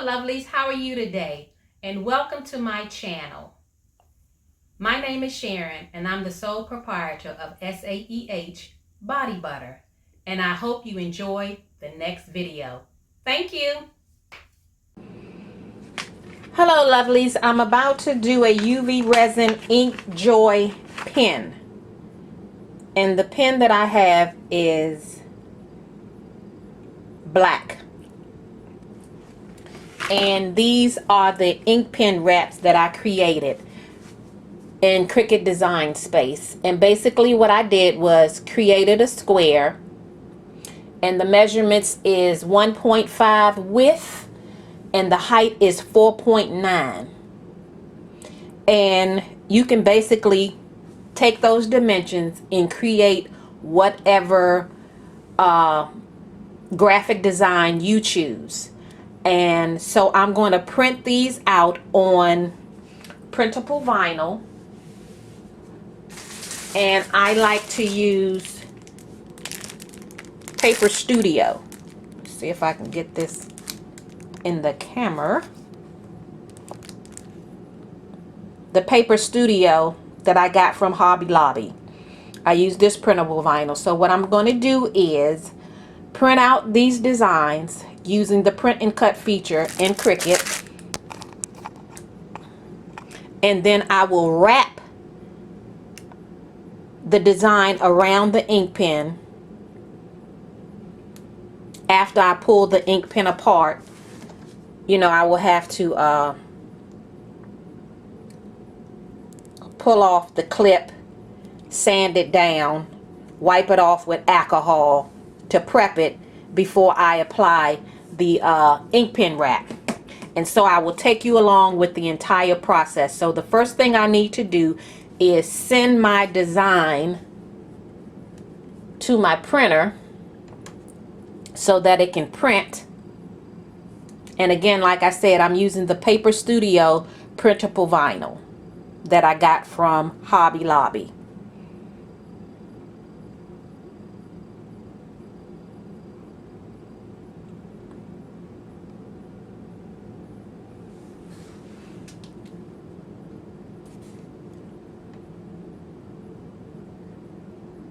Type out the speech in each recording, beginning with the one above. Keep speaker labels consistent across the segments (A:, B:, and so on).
A: Hello lovelies, how are you today? And welcome to my channel. My name is Sharon and I'm the sole proprietor of SAEH Body Butter. And I hope you enjoy the next video. Thank you. Hello lovelies, I'm about to do a UV Resin Ink Joy pen. And the pen that I have is black. And these are the ink pen wraps that I created in Cricut Design Space. And basically what I did was created a square, and the measurements is 1.5 width and the height is 4.9. And you can basically take those dimensions and create whatever graphic design you choose. And so I'm going to print these out on printable vinyl, and I like to use Paper Studio. Let's see if I can get this in the camera. The Paper Studio that I got from Hobby Lobby. I use this printable vinyl. So what I'm going to do is print out these designs using the print and cut feature in Cricut, and then I will wrap the design around the ink pen after I pull the ink pen apart. You know, I will have to pull off the clip, sand it down, wipe it off with alcohol to prep it before I apply the ink pen wrap. And so I will take you along with the entire process. So the first thing I need to do is send my design to my printer so that it can print. And again, like I said, I'm using the Paper Studio printable vinyl that I got from Hobby Lobby.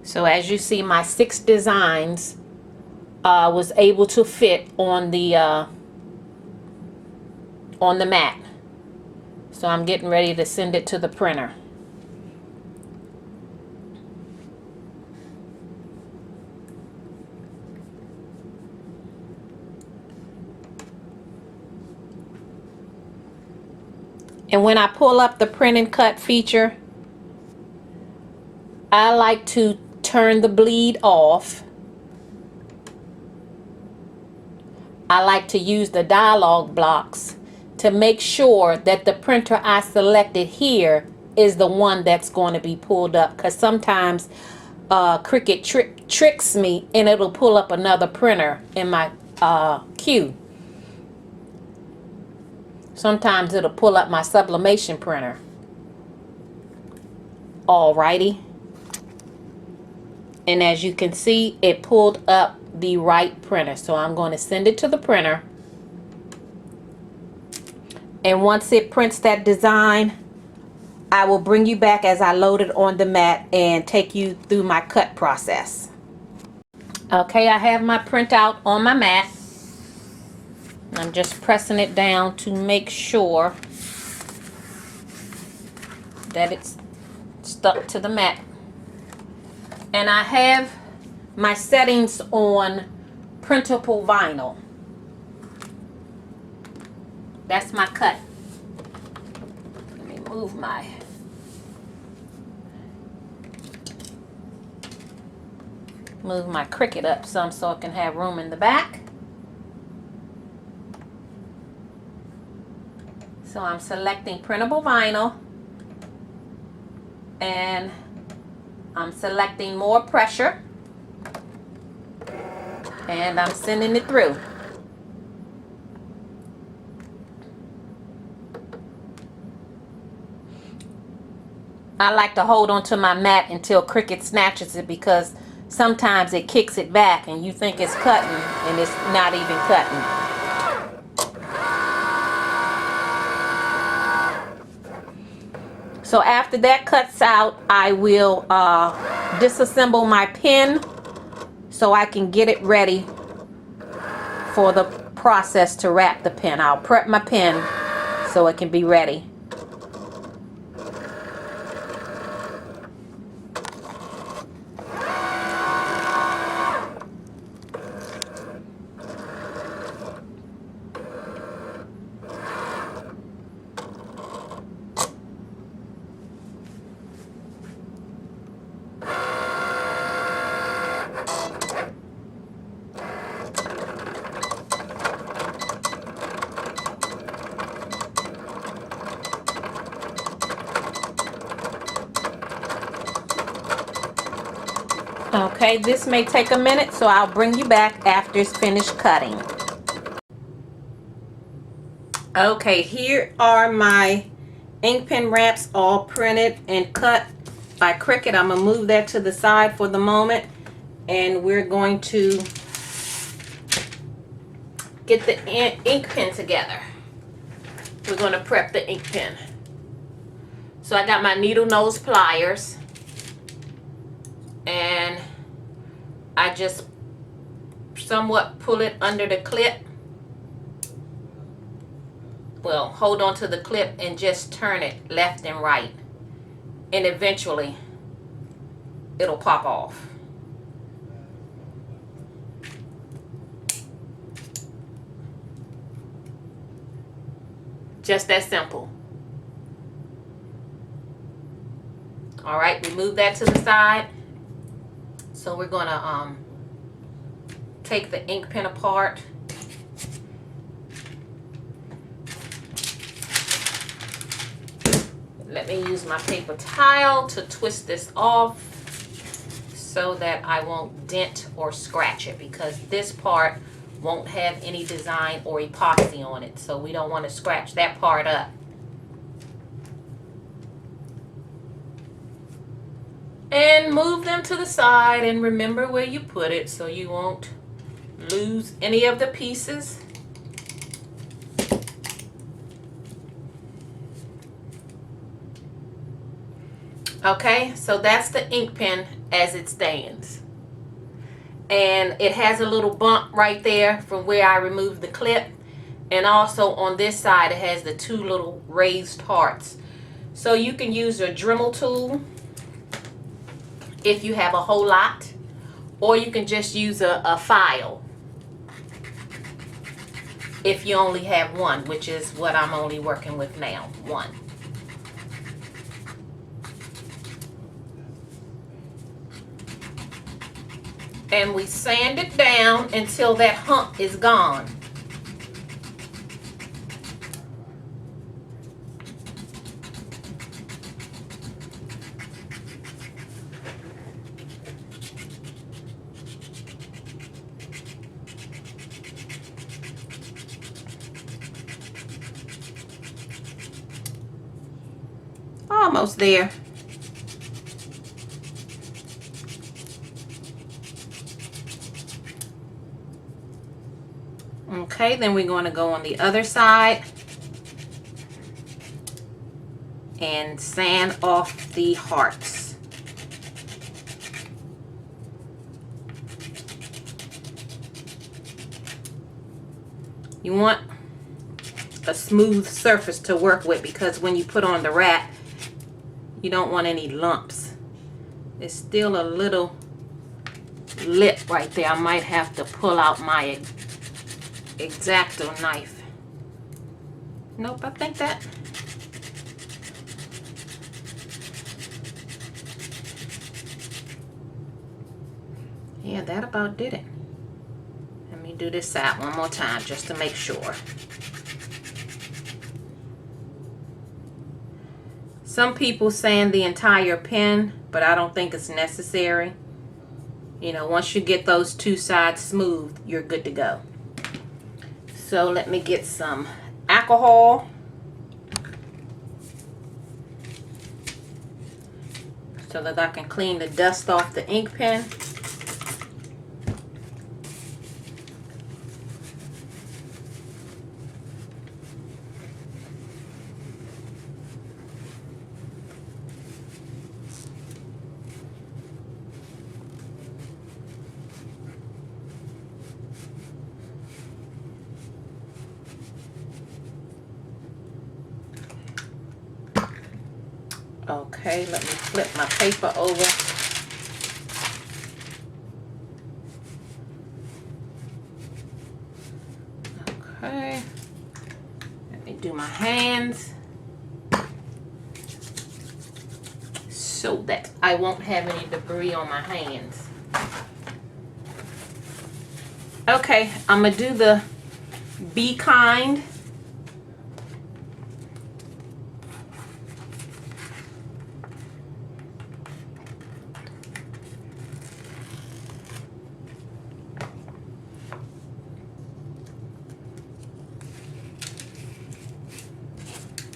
A: So as you see, my 6 designs was able to fit on the mat. So I'm getting ready to send it to the printer. And when I pull up the print and cut feature, I like to turn the bleed off. I like to use the dialog blocks to make sure that the printer I selected here is the one that's going to be pulled up, because sometimes Cricut tricks me and it'll pull up another printer in my queue. Sometimes it'll pull up my sublimation printer. Alrighty. And as you can see, it pulled up the right printer. So I'm going to send it to the printer. And once it prints that design, I will bring you back as I load it on the mat and take you through my cut process. Okay, I have my printout on my mat. I'm just pressing it down to make sure that it's stuck to the mat. And I have my settings on printable vinyl. That's my cut. Let me move my Cricut up some so it can have room in the back. So I'm selecting printable vinyl, and I'm selecting more pressure, and I'm sending it through. I like to hold on to my mat until Cricut snatches it, because sometimes it kicks it back and you think it's cutting and it's not even cutting. So after that cuts out, I will disassemble my pen so I can get it ready for the process to wrap the pen. I'll prep my pen so it can be ready. Okay, this may take a minute, so I'll bring you back after it's finished cutting. Okay, here are my ink pen wraps all printed and cut by Cricut. I'm going to move that to the side for the moment, and we're going to get the ink pen together. We're going to prep the ink pen. So I got my needle nose pliers, and I just somewhat pull it under the clip. Well, hold on to the clip and just turn it left and right, and eventually it'll pop off. Just that simple. All right, we move that to the side. So we're gonna take the ink pen apart. Let me use my paper towel to twist this off so that I won't dent or scratch it, because this part won't have any design or epoxy on it, so we don't want to scratch that part up. And move them to the side, and remember where you put it so you won't lose any of the pieces. Okay, so that's the ink pen as it stands. And it has a little bump right there from where I removed the clip. And also on this side, it has the two little raised parts. So you can use your Dremel tool if you have a whole lot, or you can just use a file if you only have one, which is what I'm only working with now, one. And we sand it down until that hump is gone. Almost there. Okay, then we're going to go on the other side and sand off the hearts. You want a smooth surface to work with, because when you put on the wrap, you don't want any lumps. There's still a little lip right there. I might have to pull out my X-Acto knife. Nope, I think that. Yeah, that about did it. Let me do this side one more time just to make sure. Some people sand the entire pen, but I don't think it's necessary. You know, once you get those two sides smooth, you're good to go. So let me get some alcohol. So that I can clean the dust off the ink pen. Okay, let me flip my paper over. Okay, let me do my hands so that I won't have any debris on my hands. Okay, I'm gonna do the Be Kind.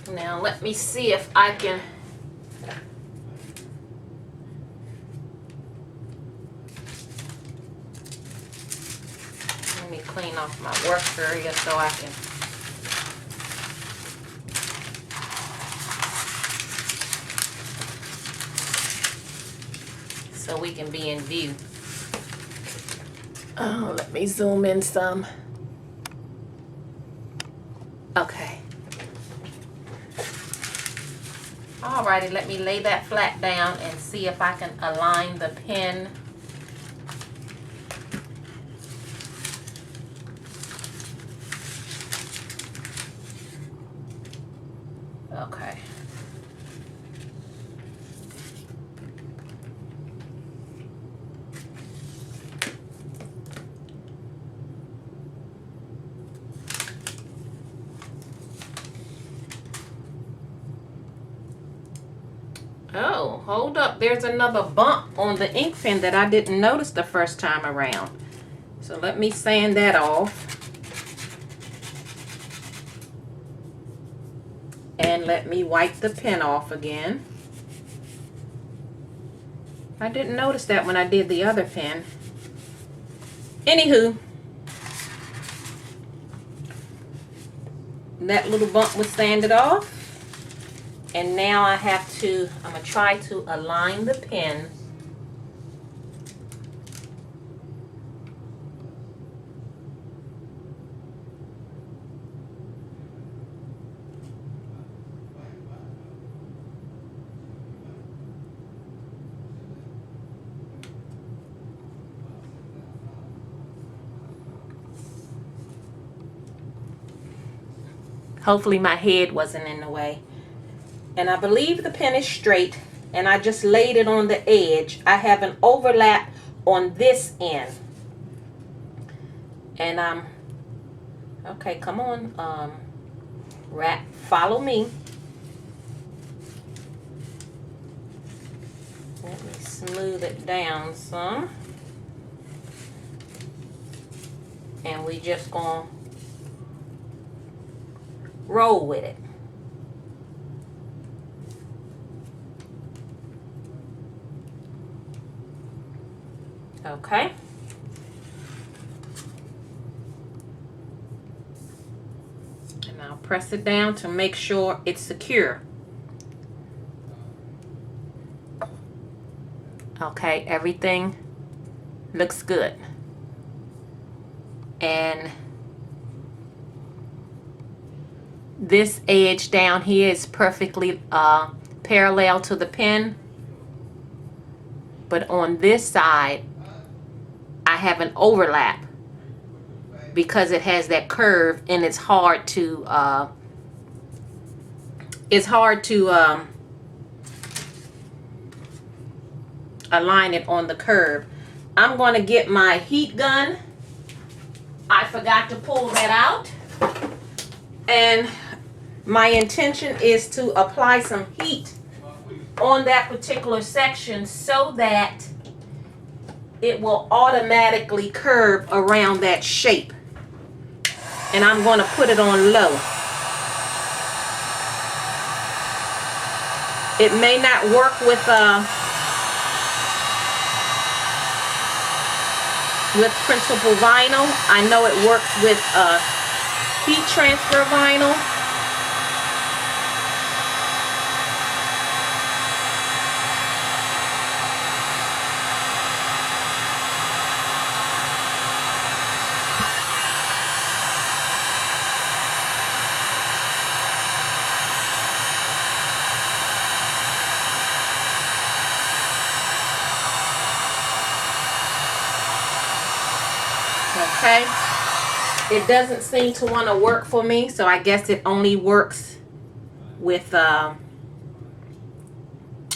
A: Now let me see if I can let me clean off my work area so I can so we can be in view. Oh, let me zoom in some. Okay. Alrighty, let me lay that flat down and see if I can align the pen. Okay. Oh, hold up. There's another bump on the ink pen that I didn't notice the first time around. So let me sand that off. And let me wipe the pen off again. I didn't notice that when I did the other pen. Anywho, that little bump was sanded off. And now I'm going to try to align the pen. Hopefully my head wasn't in the way. And I believe the pen is straight, and I just laid it on the edge. I have an overlap on this end. And okay, come on, follow me. Let me smooth it down some. And we just gonna roll with it. Okay. And I'll press it down to make sure it's secure. Okay, everything looks good. And this edge down here is perfectly parallel to the pen. But on this side, I have an overlap because it has that curve, and it's hard to align it on the curve. I'm going to get my heat gun. I forgot to pull that out, and my intention is to apply some heat on that particular section so that it will automatically curve around that shape. And I'm going to put it on low. It may not work with printable vinyl. I know it works with heat transfer vinyl. Okay. It doesn't seem to want to work for me, so I guess it only works with,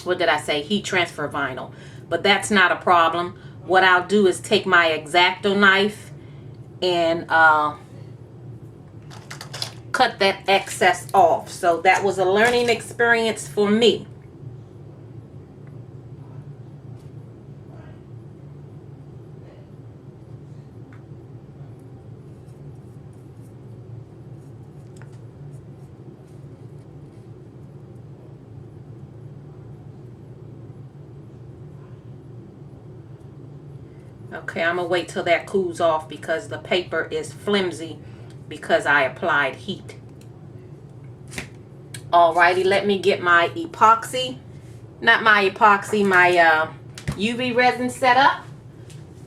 A: what did I say? Heat transfer vinyl. But that's not a problem. What I'll do is take my X-Acto knife and cut that excess off. So that was a learning experience for me. Okay, I'm gonna wait till that cools off because the paper is flimsy because I applied heat. Alrighty, let me get my epoxy, not my epoxy, my UV resin set up.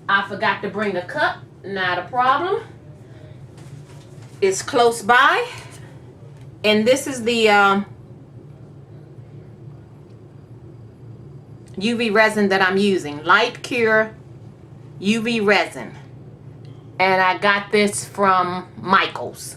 A: I forgot to bring a cup, not a problem. It's close by. And this is the UV resin that I'm using, Light Cure UV resin, and I got this from Michael's.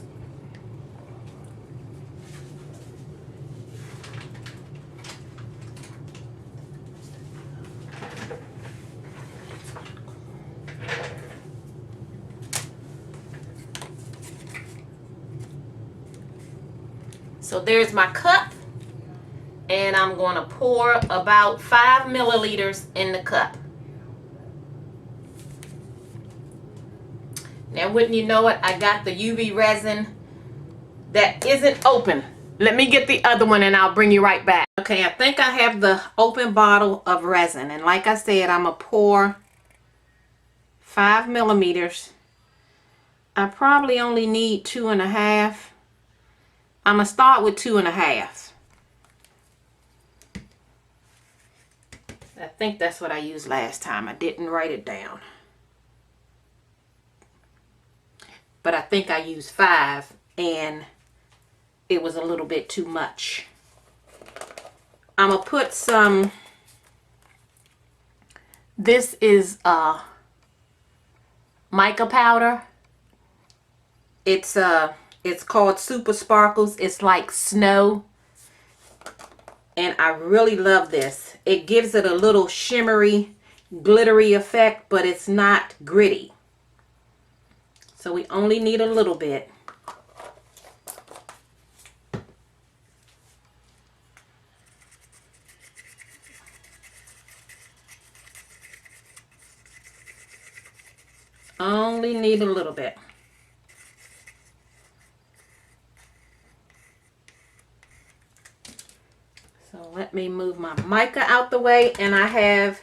A: So there's my cup, and I'm going to pour about 5 milliliters in the cup. Now, wouldn't you know it, I got the UV resin that isn't open. Let me get the other one and I'll bring you right back. Okay, I think I have the open bottle of resin. And like I said, I'm going to pour 5 millimeters. I probably only need 2.5. I'm going to start with 2.5. I think that's what I used last time. I didn't write it down. But I think I used 5 and it was a little bit too much. I'm going to put some, this is mica powder. It's called Super Sparkles. It's like snow. And I really love this. It gives it a little shimmery, glittery effect, but it's not gritty. So we only need a little bit. Only need a little bit. So let me move my mica out the way, and I have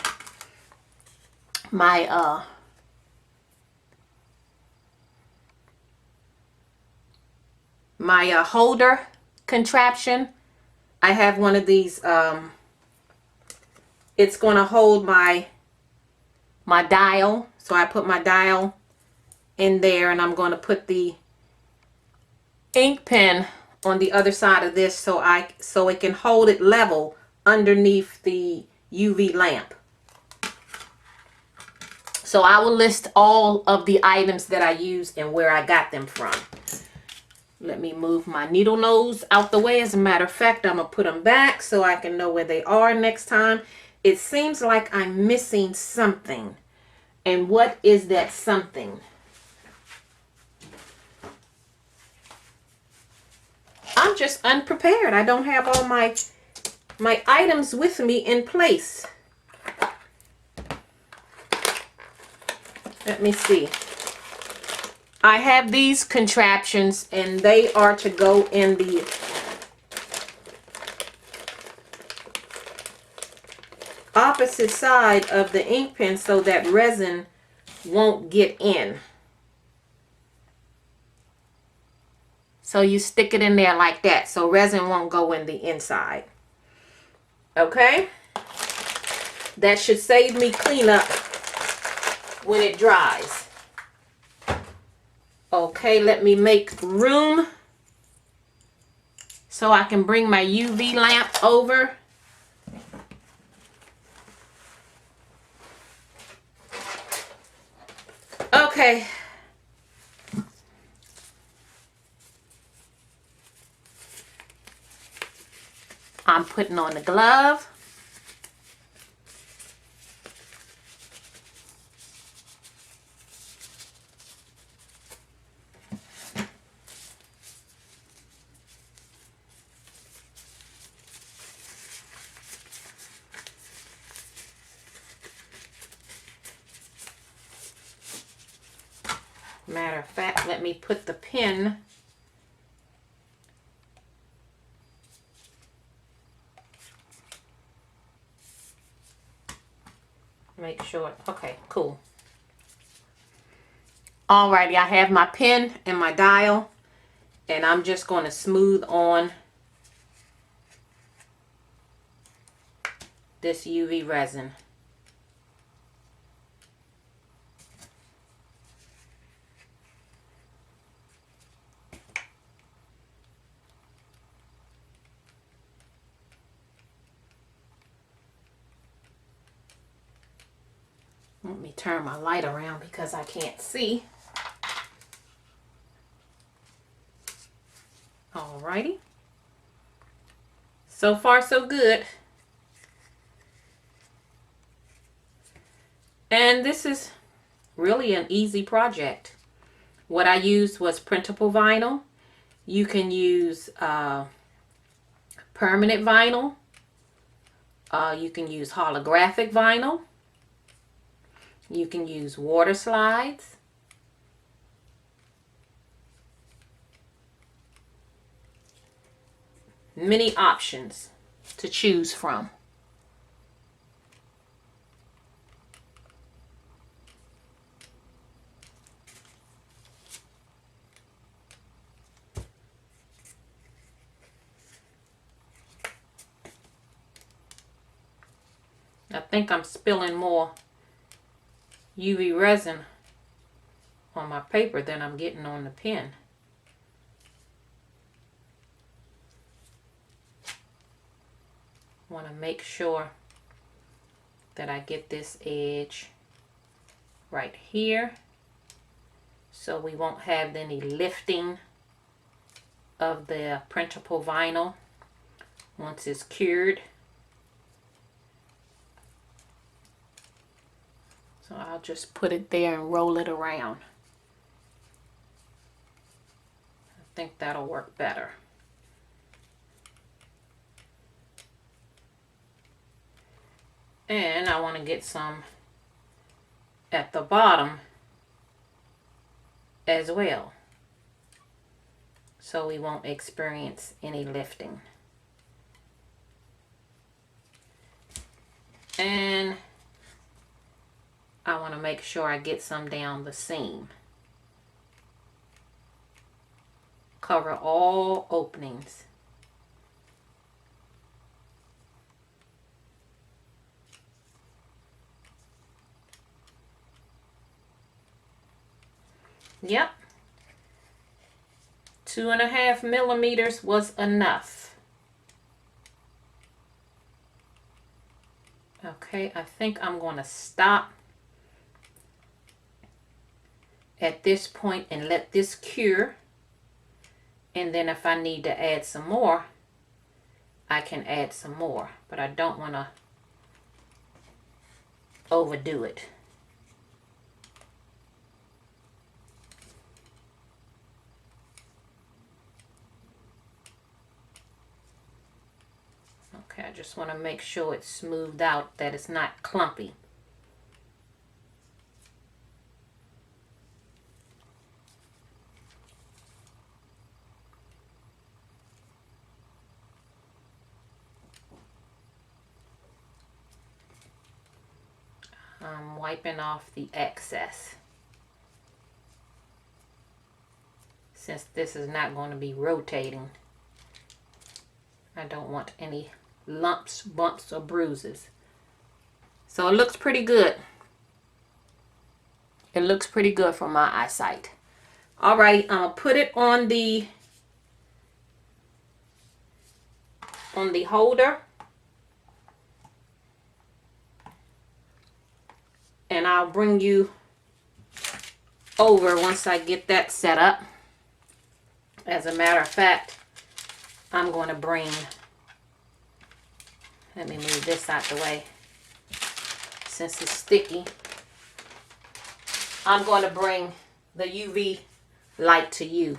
A: my holder contraption. I have one of these. It's going to hold my dial. So I put my dial in there, and I'm going to put the ink pen on the other side of this so it can hold it level underneath the UV lamp. So I will list all of the items that I used and where I got them from. Let me move my needle nose out the way. As a matter of fact, I'm going to put them back so I can know where they are next time. It seems like I'm missing something. And what is that something? I'm just unprepared. I don't have all my items with me in place. Let me see. I have these contraptions, and they are to go in the opposite side of the ink pen so that resin won't get in. So you stick it in there like that so resin won't go in the inside. Okay? That should save me cleanup when it dries. Okay, let me make room so I can bring my UV lamp over. Okay, putting on the glove. Matter of fact, let me put the pen make sure. Okay, cool. Alrighty, I have my pen and my dial, and I'm just going to smooth on this UV resin. Let me turn my light around because I can't see. Alrighty. So far, so good. And this is really an easy project. What I used was printable vinyl. You can use permanent vinyl. You can use holographic vinyl. You can use water slides. Many options to choose from. I think I'm spilling more UV resin on my paper than I'm getting on the pen. Want to make sure that I get this edge right here so we won't have any lifting of the printable vinyl once it's cured. So I'll just put it there and roll it around. I think that'll work better. And I want to get some at the bottom as well, so we won't experience any lifting. And I want to make sure I get some down the seam. Cover all openings. Yep. 2.5 millimeters was enough. Okay, I think I'm going to stop at this point and let this cure. And then if I need to add some more, I can add some more. But I don't want to overdo it. Okay, I just want to make sure it's smoothed out, that it's not clumpy. I'm wiping off the excess, since this is not going to be rotating. I don't want any lumps, bumps, or bruises. So it looks pretty good. It looks pretty good for my eyesight. Alrighty, I'm gonna put it on the holder, and I'll bring you over once I get that set up. As a matter of fact, I'm going to bring Let me move this out the way since it's sticky. I'm going to bring the UV light to you.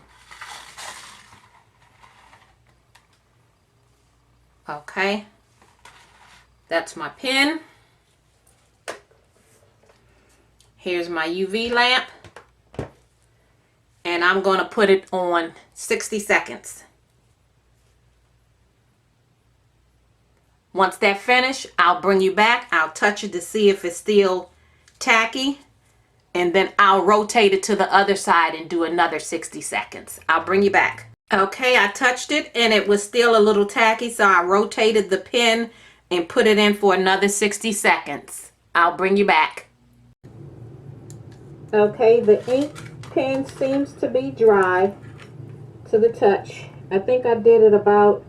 A: Okay, that's my pen. Here's my UV lamp. And I'm going to put it on 60 seconds. Once that's finished, I'll bring you back. I'll touch it to see if it's still tacky. And then I'll rotate it to the other side and do another 60 seconds. I'll bring you back. Okay, I touched it and it was still a little tacky, so I rotated the pen and put it in for another 60 seconds. I'll bring you back. Okay, the ink pen seems to be dry to the touch. I think I did it about,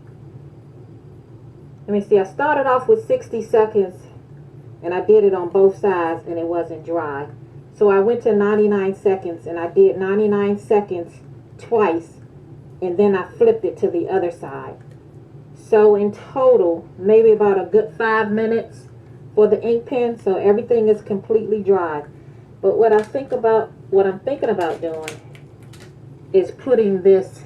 A: let me see, I started off with 60 seconds and I did it on both sides and it wasn't dry. So I went to 99 seconds and I did 99 seconds twice. And then I flipped it to the other side. So in total, maybe about a good 5 minutes for the ink pen. So everything is completely dry. But what I'm thinking about doing is putting this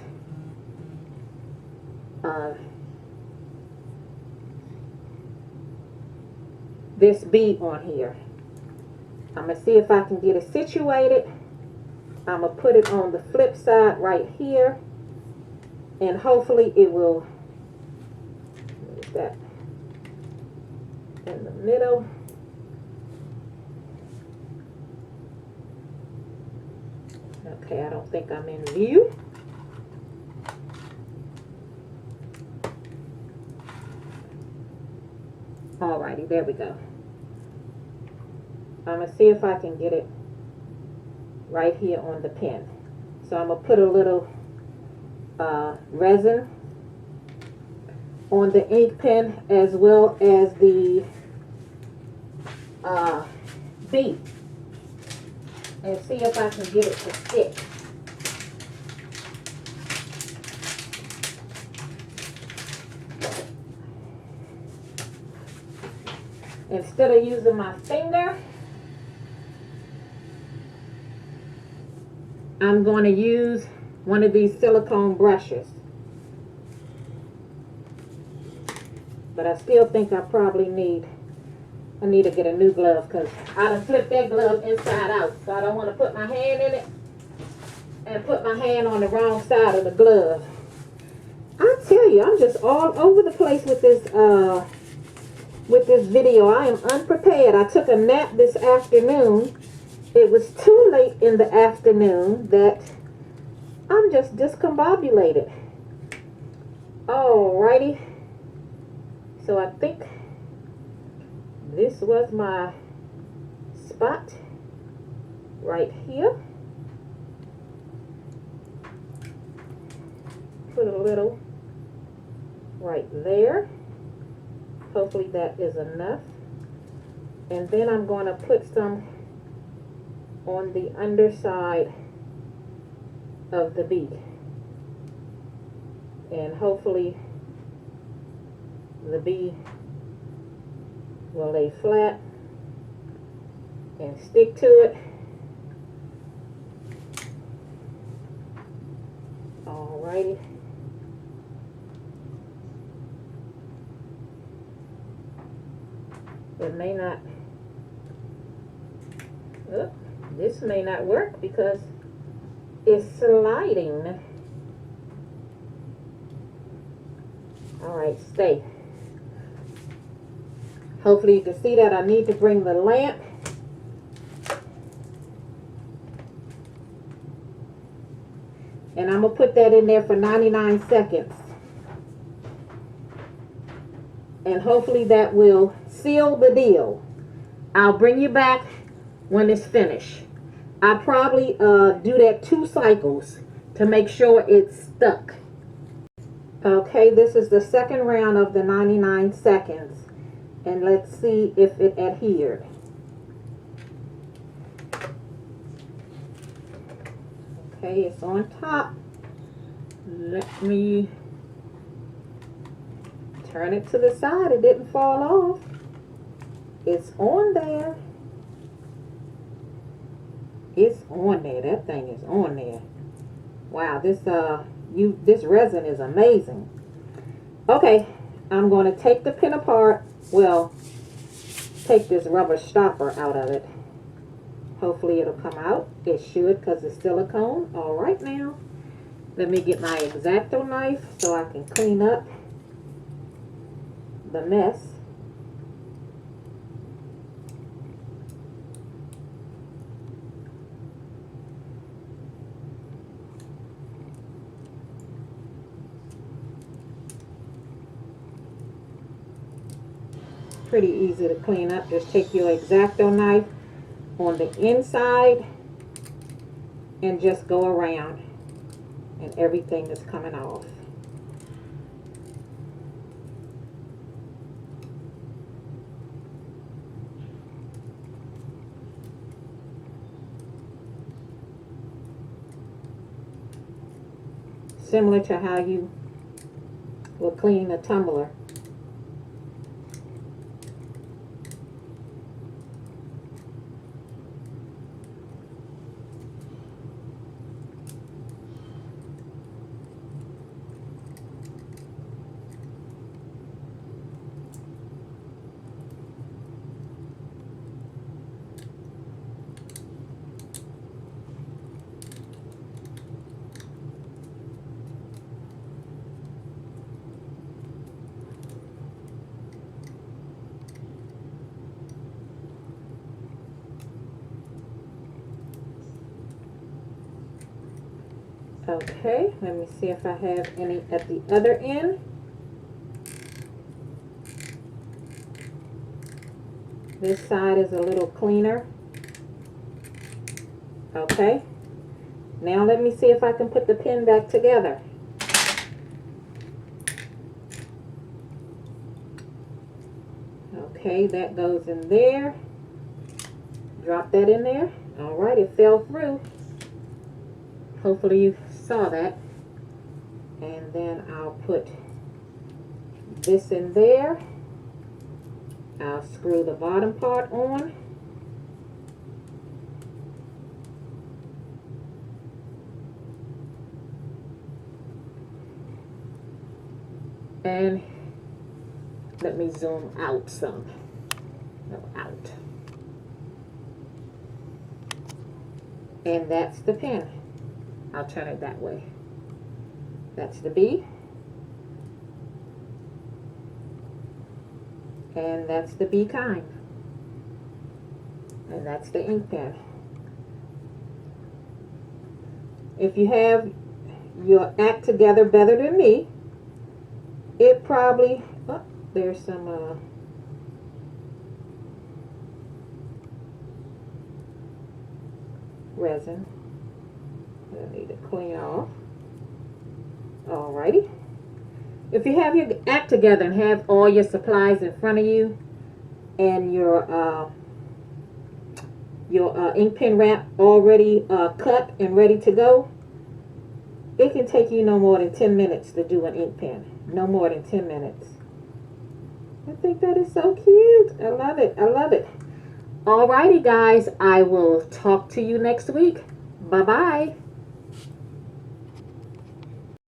A: this bead on here. I'm gonna see if I can get it situated. I'm gonna put it on the flip side right here. And hopefully it will, move that in the middle. Okay, I don't think I'm in view. Alrighty, there we go. I'm gonna see if I can get it right here on the pen. So I'm gonna put a little resin on the ink pen as well as the bead and see if I can get it to stick. Instead of using my finger, I'm going to use one of these silicone brushes. But I still think I probably need to get a new glove because I done flipped that glove inside out. So I don't want to put my hand in it and put my hand on the wrong side of the glove. I tell you, I'm just all over the place with this video. I am unprepared. I took a nap this afternoon. It was too late in the afternoon that I'm just discombobulated. Alrighty. So I think this was my spot right here. Put a little right there. Hopefully that is enough. And then I'm going to put some on the underside of the bead. And hopefully the bead will lay flat and stick to it. Alrighty. It may not, this may not work because it's sliding. Alright, stay. Hopefully you can see that I need to bring the lamp and I'm going to put that in there for 99 seconds. And hopefully that will seal the deal. I'll bring you back when it's finished. I'll probably do that 2 cycles to make sure it's stuck. Okay, this is the second round of the 99 seconds. And let's see if it adhered. Okay, it's on top. Let me Turn it to the side. It didn't fall off. It's on there. It's on there. That thing is on there. Wow, this resin is amazing. Okay, I'm going to take the pin apart. Well, take this rubber stopper out of it. Hopefully it'll come out. It should, because it's silicone. All right, now let me get my X-Acto knife so I can clean up the mess. Pretty easy to clean up. Just take your X-Acto knife on the inside and just go around, and everything is coming off. Similar to how you will clean a tumbler. Okay, let me see if I have any at the other end. This side is a little cleaner. Okay, now let me see if I can put the pin back together. Okay, that goes in there. Drop that in there. All right, it fell through. Hopefully you saw that. And then I'll put this in there. I'll screw the bottom part on. And let me zoom out some. No, out. And that's the pin. I'll turn it that way. That's the B. And that's the B kind. And that's the ink pen. If you have your act together better than me, it probably, oh, there's some resin that I need to clean off. Alrighty. If you have your act together and have all your supplies in front of you and your ink pen wrap already cut and ready to go, it can take you no more than 10 minutes to do an ink pen. No more than 10 minutes. I think that is so cute. I love it. I love it. Alrighty, guys. I will talk to you next week. Bye-bye.